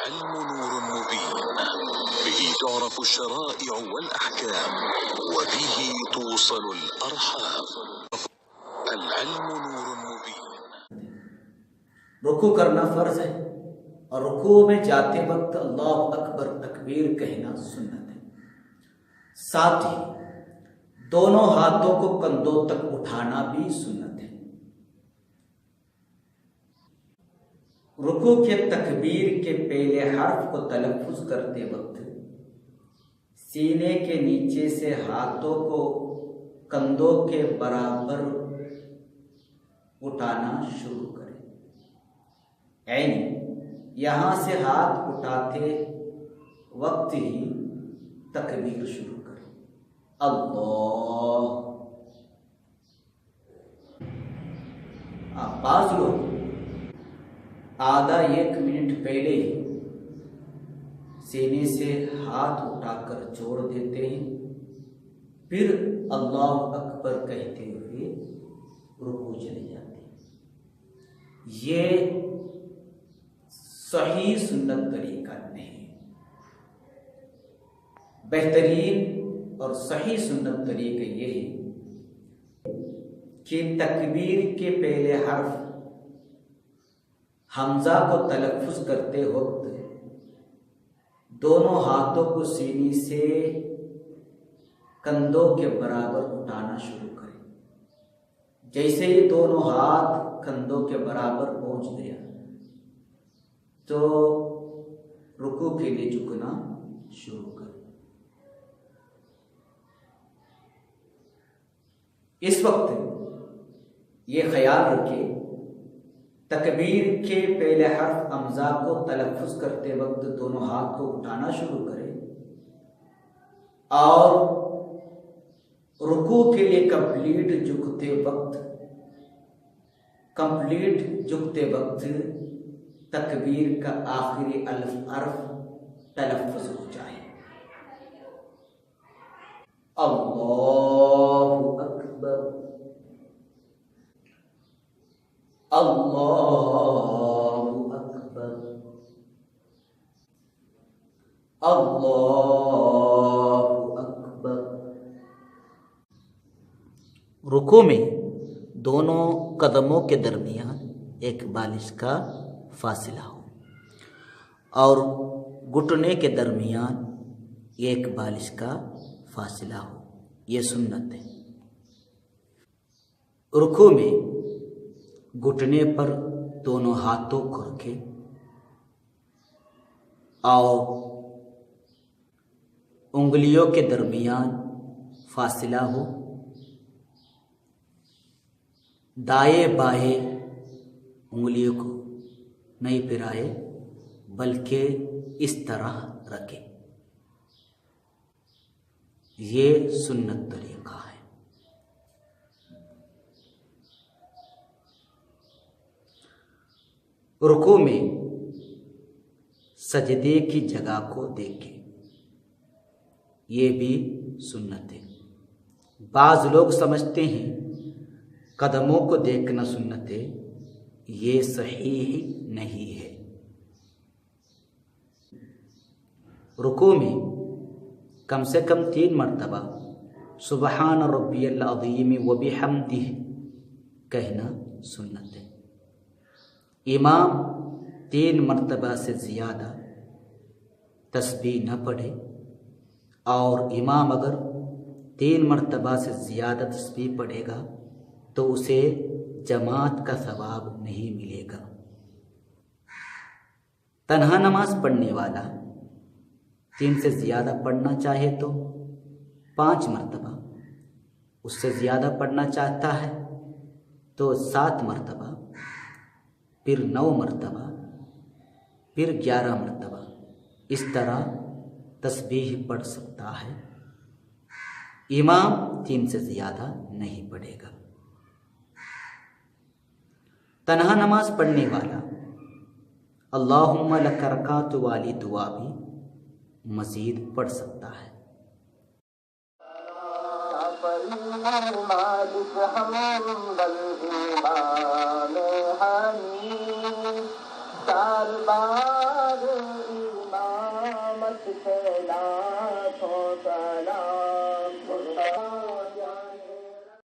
العلم نور مبين، به تعرف الشرائع والأحكام، وبه توصل الأرحام. العلم نور مبين. رکوع کرنا فرض ہے اور رکوع میں جاتے وقت اللہ اکبر تکبیر کہنا سنت ہے. ساتھ ہی دونوں ہاتھوں کو کندھوں تک اٹھانا بھی سنت ہے. رکوع کے تکبیر کے پہلے حرف کو تلفظ کرتے وقت سینے کے نیچے سے ہاتھوں کو کندھوں کے برابر اٹھانا شروع کریں. یعنی یہاں سے ہاتھ اٹھاتے وقت ہی تکبیر شروع کریں. اللہ. بعض لوگ آدھا 1 منٹ پہلے ہی سینے سے ہاتھ اٹھا کر چھوڑ دیتے ہیں، پھر اللہ اکبر کہتے ہوئے رکوع چلے جاتے ہیں. یہ صحیح سنت طریقہ نہیں ہے. بہترین اور صحیح سنت طریقہ یہ ہے کہ تکبیر کے پہلے حرف حمزہ کو تلفظ کرتے وقت دونوں ہاتھوں کو سینے سے کندھوں کے برابر اٹھانا شروع کریں. جیسے ہی دونوں ہاتھ کندھوں کے برابر پہنچ گیا تو رکوع کے لیے جھکنا شروع کریں. اس وقت یہ خیال رکھیں تکبیر کے پہلے حرف حمزہ کو تلفظ کرتے وقت دونوں ہاتھ کو اٹھانا شروع کریں اور رکوع کے لیے کمپلیٹ جھکتے وقت تکبیر کا آخری حرف تلفظ ہو جائے. اللہ اکبر. اللہ اکبر. اللہ اکبر. رکوع میں دونوں قدموں کے درمیان ایک بالش کا فاصلہ ہو اور گھٹنے کے درمیان ایک بالش کا فاصلہ ہو. یہ سنت ہے. رکوع میں گھٹنے پر دونوں ہاتھوں کو رکھیں اور انگلیوں کے درمیان فاصلہ ہو. دائیں بائیں انگلیوں کو نہیں پھرائے بلکہ اس طرح رکھیں. یہ سنت طریقہ ہے. رکوع میں سجدے کی جگہ کو دیکھیں. یہ بھی سنت ہے. بعض لوگ سمجھتے ہیں قدموں کو دیکھنا سنت ہے. یہ صحیح نہیں ہے. رکوع میں کم سے کم 3 مرتبہ سبحان ربی العظیم وبحمدہ کہنا سنت ہے. امام 3 مرتبہ سے زیادہ تسبیح نہ پڑھے اور امام اگر 3 مرتبہ سے زیادہ تسبیح پڑھے گا تو اسے جماعت کا ثواب نہیں ملے گا. تنہا نماز پڑھنے والا 3 سے زیادہ پڑھنا چاہے تو 5 مرتبہ، اس سے زیادہ پڑھنا چاہتا ہے تو 7 مرتبہ، پھر 9 مرتبہ، پھر 11 مرتبہ اس طرح تسبیح پڑھ سکتا ہے. امام 3 سے زیادہ نہیں پڑھے گا. تنہا نماز پڑھنے والا اللہم لک رکعت والی دعا بھی مزید پڑھ سکتا ہے. مالک حمد الامام حنیف دربار رحمت پھیلا